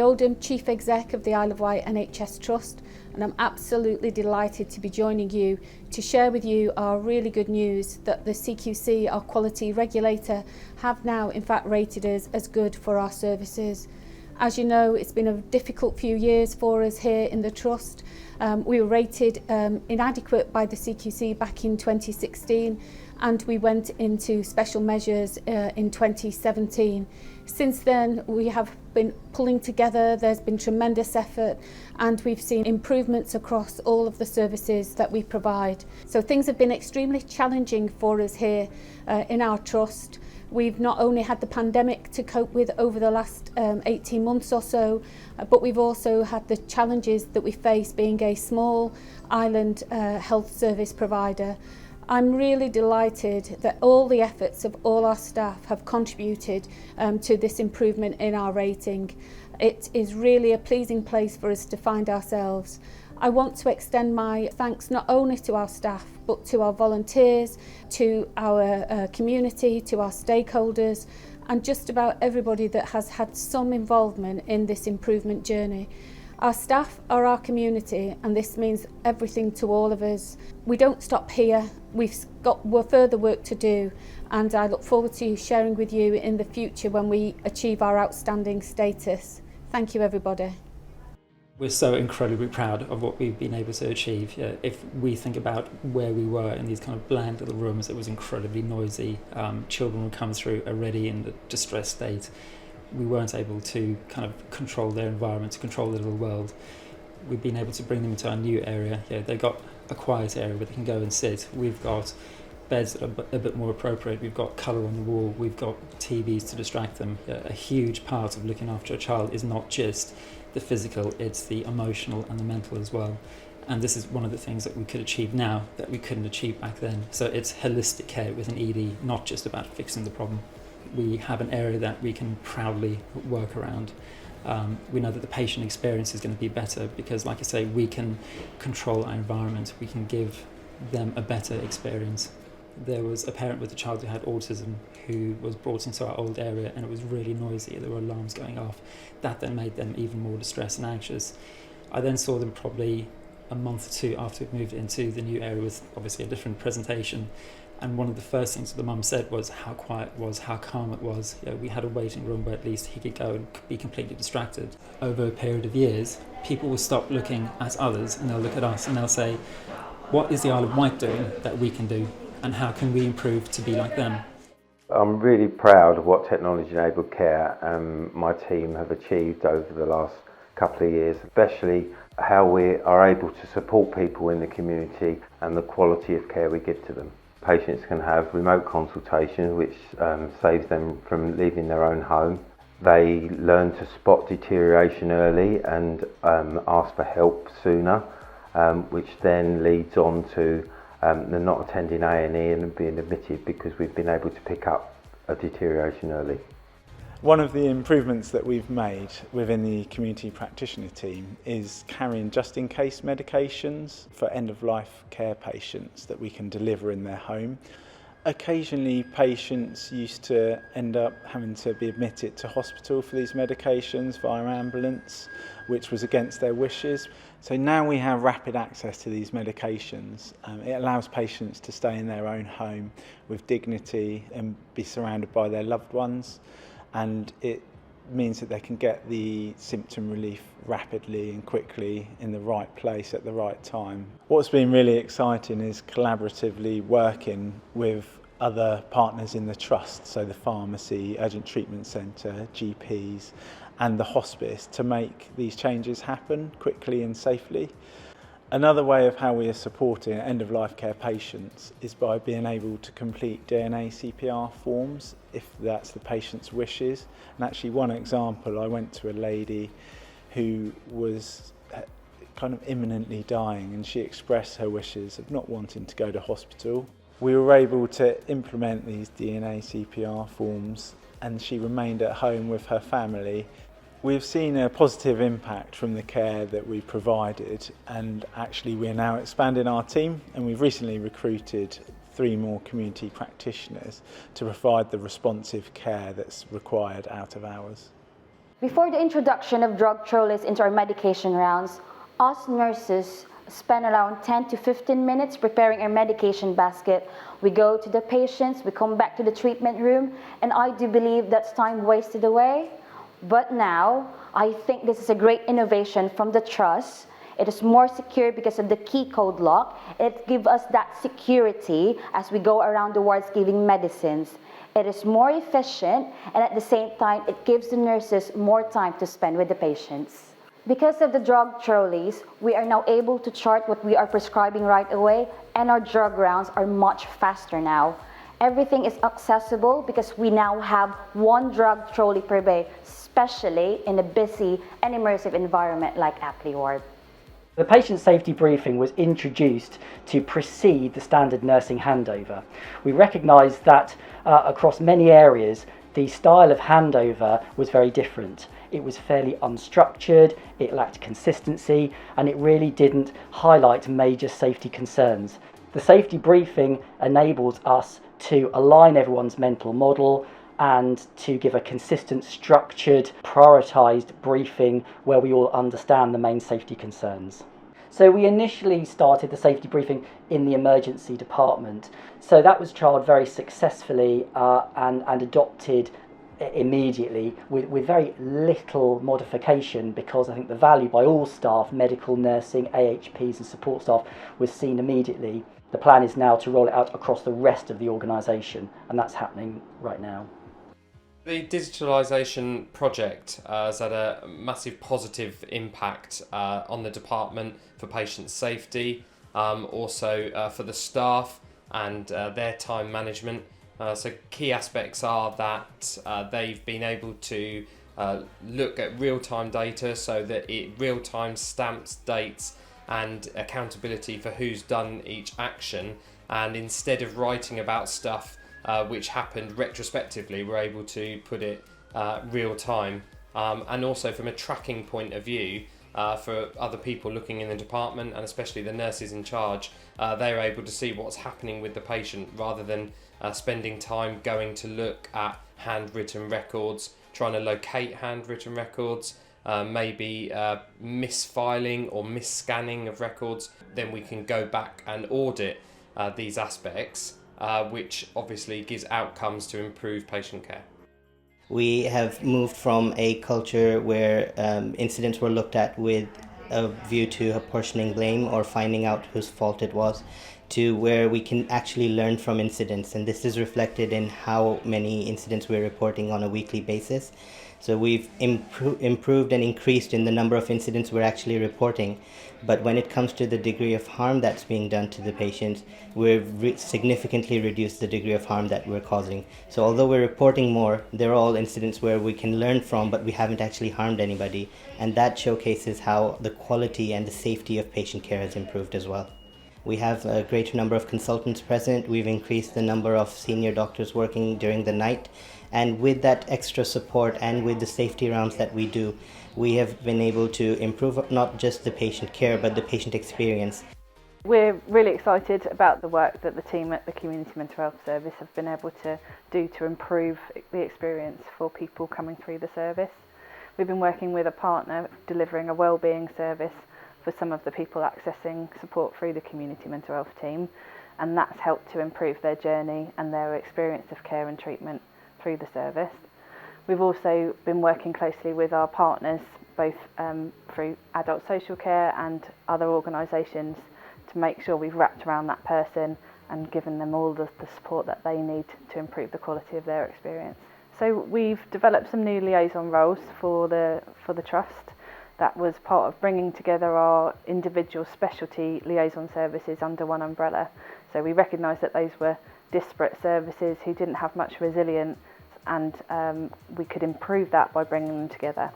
Oldham, Chief Exec of the Isle of Wight NHS Trust, and I'm absolutely delighted to be joining you to share with you our really good news that the CQC, our quality regulator, have now in fact rated us as good for our services. As you know, it's been a difficult few years for us here in the Trust. We were rated inadequate by the CQC back in 2016, and we went into special measures in 2017. Since then, we have been pulling together, there's been tremendous effort, and we've seen improvements across all of the services that we provide. So things have been extremely challenging for us here in our Trust. We've not only had the pandemic to cope with over the last 18 months or so, but we've also had the challenges that we face being a small island health service provider. I'm really delighted that all the efforts of all our staff have contributed to this improvement in our rating. It is really a pleasing place for us to find ourselves. I want to extend my thanks not only to our staff, but to our volunteers, to our community, to our stakeholders, and just about everybody that has had some involvement in this improvement journey. Our staff are our community, and this means everything to all of us. We don't stop here. We've got further work to do, and I look forward to sharing with you in the future when we achieve our outstanding status. Thank you, everybody. We're so incredibly proud of what we've been able to achieve. If we think about where we were in these kind of bland little rooms, it was incredibly noisy. Children would come through already in a distressed state. We weren't able to kind of control their environment, to control their little world. We've been able to bring them into our new area. They got a quiet area where they can go and sit. We've got beds that are a bit more appropriate. We've got colour on the wall. We've got TVs to distract them. A huge part of looking after a child is not just the physical, it's the emotional and the mental as well. And this is one of the things that we could achieve now that we couldn't achieve back then. So it's holistic care with an ED, not just about fixing the problem. We have an area that we can proudly work around. We know that the patient experience is going to be better because, like I say, we can control our environment. We can give them a better experience. There was a parent with a child who had autism who was brought into our old area, and it was really noisy. There were alarms going off. That then made them even more distressed and anxious. I then saw them probably a month or two after we moved into the new area with obviously a different presentation. And one of the first things the mum said was how quiet it was, how calm it was. We had a waiting room where at least he could go and be completely distracted. Over a period of years, people will stop looking at others and they'll look at us and they'll say, what is the Isle of Wight doing that we can do? And how can we improve to be like them? I'm really proud of what technology-enabled care my team have achieved over the last couple of years, especially how we are able to support people in the community and the quality of care we give to them. Patients can have remote consultation, which saves them from leaving their own home. They learn to spot deterioration early and ask for help sooner, which then leads on to they're not attending A&E and being admitted because we've been able to pick up a deterioration early. One of the improvements that we've made within the community practitioner team is carrying just-in-case medications for end-of-life care patients that we can deliver in their home. Occasionally patients used to end up having to be admitted to hospital for these medications via ambulance, which was against their wishes. So now we have rapid access to these medications. It allows patients to stay in their own home with dignity and be surrounded by their loved ones. And it means that they can get the symptom relief rapidly and quickly in the right place at the right time. What's been really exciting is collaboratively working with other partners in the Trust, so the pharmacy, urgent treatment centre, GPs and the hospice, to make these changes happen quickly and safely. Another way of how we are supporting end-of-life care patients is by being able to complete DNA CPR forms if that's the patient's wishes. And actually one example, I went to a lady who was kind of imminently dying and she expressed her wishes of not wanting to go to hospital. We were able to implement these DNA CPR forms and she remained at home with her family. We've seen a positive impact from the care that we provided, and actually we're now expanding our team, and we've recently recruited 3 more community practitioners to provide the responsive care that's required out of hours. Before the introduction of drug trolleys into our medication rounds, us nurses spend around 10 to 15 minutes preparing our medication basket. We go to the patients, we come back to the treatment room, and I do believe that's time wasted away. But now, I think this is a great innovation from the Trust. It is more secure because of the key code lock. It gives us that security as we go around the wards giving medicines. It is more efficient, and at the same time, it gives the nurses more time to spend with the patients. Because of the drug trolleys, we are now able to chart what we are prescribing right away, and our drug rounds are much faster now. Everything is accessible because we now have one drug trolley per bay, especially in a busy and immersive environment like Aptley Ward. The patient safety briefing was introduced to precede the standard nursing handover. We recognised that across many areas, the style of handover was very different. It was fairly unstructured, it lacked consistency, and it really didn't highlight major safety concerns. The safety briefing enables us to align everyone's mental model and to give a consistent, structured, prioritised briefing where we all understand the main safety concerns. So we initially started the safety briefing in the emergency department. So that was trialled very successfully and adopted immediately with very little modification, because I think the value by all staff, medical, nursing, AHPs and support staff, was seen immediately. The plan is now to roll it out across the rest of the organisation, and that's happening right now. The digitalisation project has had a massive positive impact on the department for patient safety, also for the staff and their time management. So key aspects are that they've been able to look at real-time data so that it real-time stamps dates and accountability for who's done each action, and instead of writing about stuff which happened retrospectively, we're able to put it real time. And also from a tracking point of view, for other people looking in the department, and especially the nurses in charge, they're able to see what's happening with the patient rather than spending time going to look at handwritten records, trying to locate handwritten records, maybe misfiling or misscanning of records. Then we can go back and audit these aspects, which obviously gives outcomes to improve patient care. We have moved from a culture where incidents were looked at with a view to apportioning blame or finding out whose fault it was, to where we can actually learn from incidents, and this is reflected in how many incidents we're reporting on a weekly basis. So we've improved and increased in the number of incidents we're actually reporting, but when it comes to the degree of harm that's being done to the patients, we've significantly reduced the degree of harm that we're causing. So although we're reporting more, they're all incidents where we can learn from, but we haven't actually harmed anybody, and that showcases how the quality and the safety of patient care has improved as well. We have a greater number of consultants present. We've increased the number of senior doctors working during the night. And with that extra support and with the safety rounds that we do, we have been able to improve not just the patient care, but the patient experience. We're really excited about the work that the team at the Community Mental Health Service have been able to do to improve the experience for people coming through the service. We've been working with a partner delivering a wellbeing service for some of the people accessing support through the Community Mental Health team, and that's helped to improve their journey and their experience of care and treatment through the service. We've also been working closely with our partners, both through adult social care and other organisations, to make sure we've wrapped around that person and given them all the support that they need to improve the quality of their experience. So we've developed some new liaison roles for the Trust. That was part of bringing together our individual specialty liaison services under one umbrella. So we recognised that those were disparate services who didn't have much resilience, and we could improve that by bringing them together.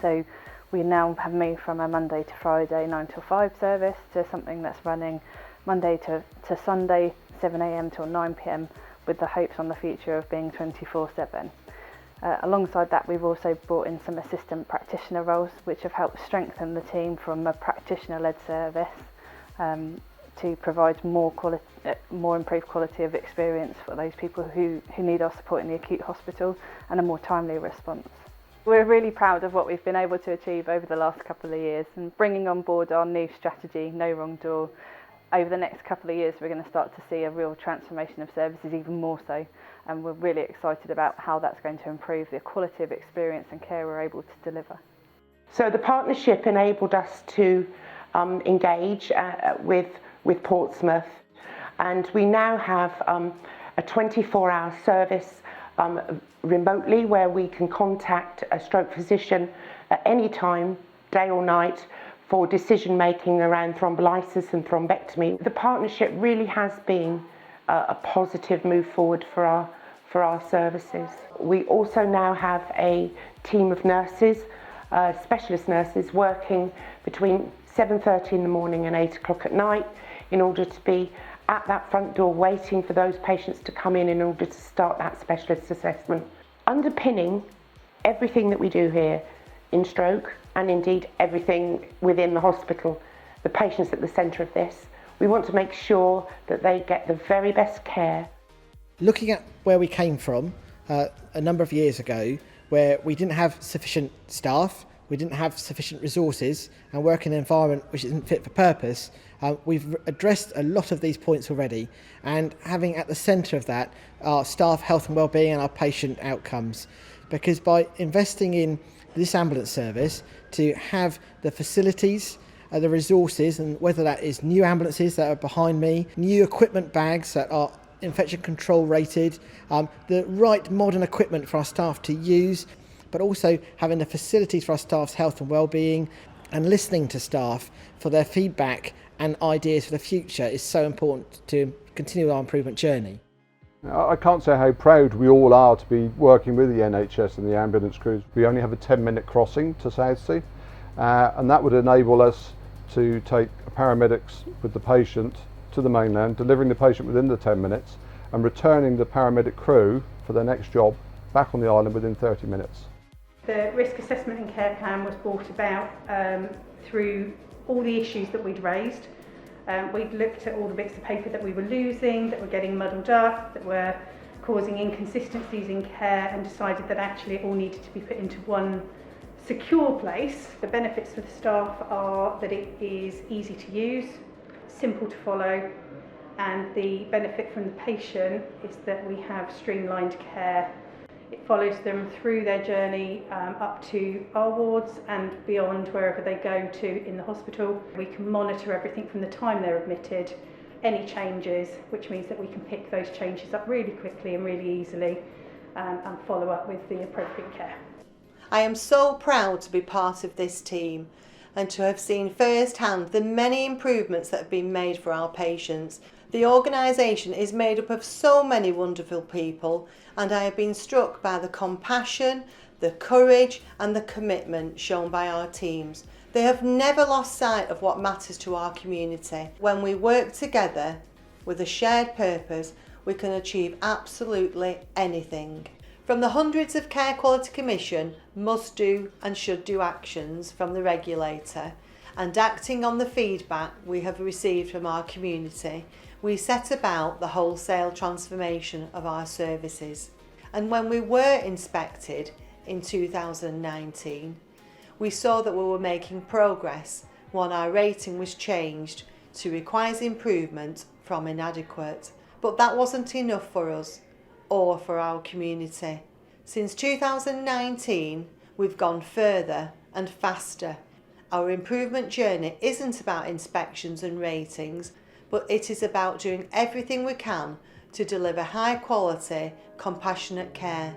So we now have moved from a Monday to Friday 9 till 5 service to something that's running Monday to Sunday 7 a.m. till 9 p.m. with the hopes on the future of being 24/7. Alongside that, we've also brought in some assistant practitioner roles, which have helped strengthen the team from a practitioner-led service to provide more improved quality of experience for those people who need our support in the acute hospital and a more timely response. We're really proud of what we've been able to achieve over the last couple of years, and bringing on board our new strategy, No Wrong Door. Over the next couple of years, we're going to start to see a real transformation of services, even more so, and we're really excited about how that's going to improve the quality of experience and care we're able to deliver. So the partnership enabled us to engage with Portsmouth, and we now have a 24-hour service remotely where we can contact a stroke physician at any time, day or night, for decision making around thrombolysis and thrombectomy. The partnership really has been a positive move forward for our services. We also now have a team of nurses, specialist nurses, working between 7:30 in the morning and 8 o'clock at night in order to be at that front door waiting for those patients to come in order to start that specialist assessment. Underpinning everything that we do here in stroke, and indeed everything within the hospital, the patients at the centre of this, we want to make sure that they get the very best care. Looking at where we came from a number of years ago, where we didn't have sufficient staff, we didn't have sufficient resources, and work in an environment which isn't fit for purpose, we've addressed a lot of these points already, and having at the centre of that our staff health and wellbeing and our patient outcomes. Because by investing in this ambulance service to have the facilities, the resources, and whether that is new ambulances that are behind me, new equipment bags that are infection control rated, the right modern equipment for our staff to use, but also having the facilities for our staff's health and wellbeing, and listening to staff for their feedback and ideas for the future is so important to continue our improvement journey. I can't say how proud we all are to be working with the NHS and the ambulance crews. We only have a 10-minute crossing to Southsea, and that would enable us to take paramedics with the patient to the mainland, delivering the patient within the 10 minutes and returning the paramedic crew for their next job back on the island within 30 minutes. The risk assessment and care plan was brought about through all the issues that we'd raised. We'd looked at all the bits of paper that we were losing, that were getting muddled up, that were causing inconsistencies in care, and decided that actually it all needed to be put into one secure place. The benefits for the staff are that it is easy to use, simple to follow, and the benefit from the patient is that we have streamlined care. It follows them through their journey up to our wards and beyond, wherever they go to in the hospital. We can monitor everything from the time they're admitted, any changes, which means that we can pick those changes up really quickly and really easily and follow up with the appropriate care. I am so proud to be part of this team and to have seen firsthand the many improvements that have been made for our patients. The organisation is made up of so many wonderful people, and I have been struck by the compassion, the courage and the commitment shown by our teams. They have never lost sight of what matters to our community. When we work together with a shared purpose, we can achieve absolutely anything. From the hundreds of Care Quality Commission must do and should do actions from the regulator, and acting on the feedback we have received from our community, we set about the wholesale transformation of our services. And when we were inspected in 2019, we saw that we were making progress when our rating was changed to requires improvement from inadequate. But that wasn't enough for us or for our community. Since 2019, we've gone further and faster. Our improvement journey isn't about inspections and ratings, but it is about doing everything we can to deliver high quality, compassionate care.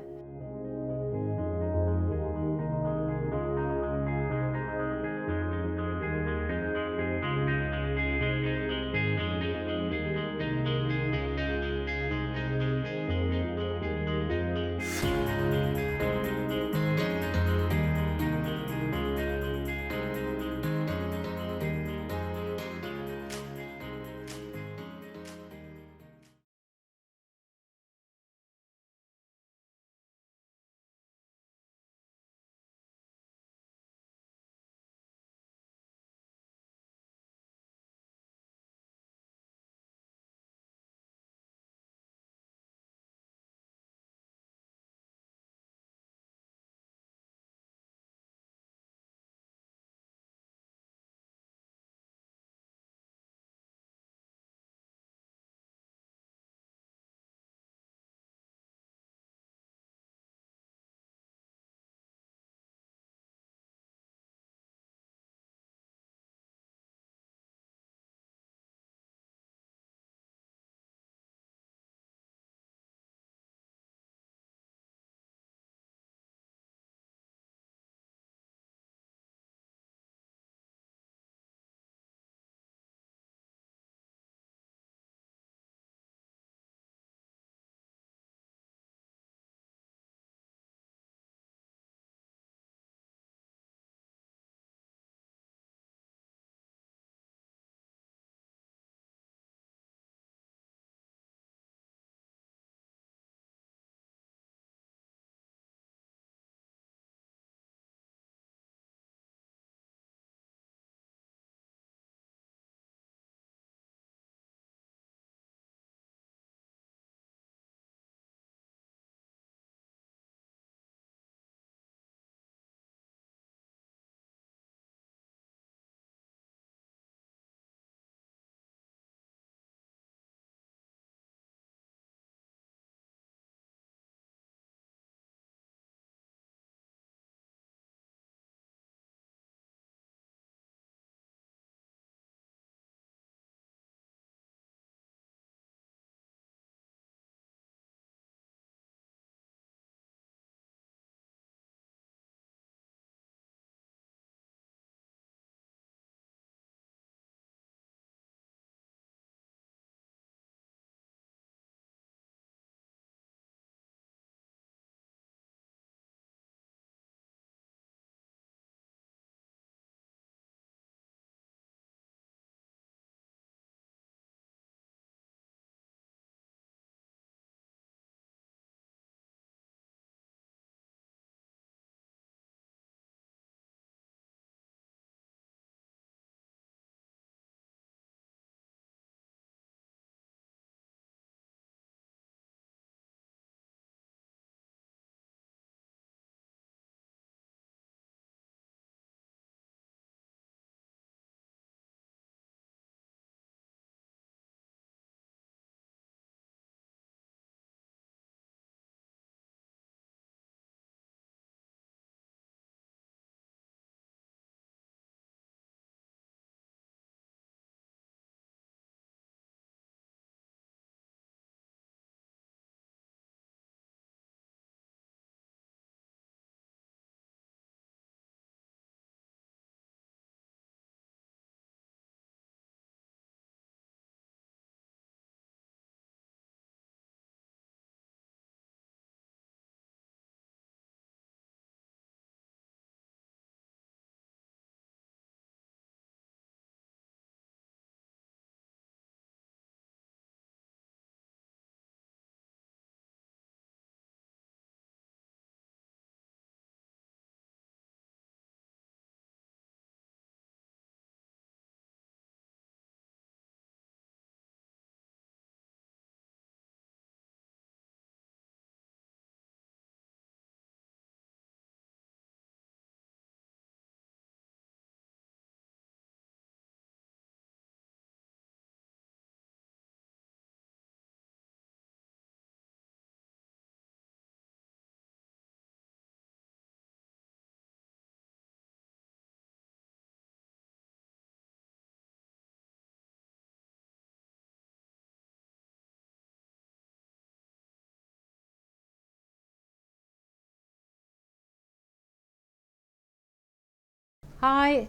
Hi,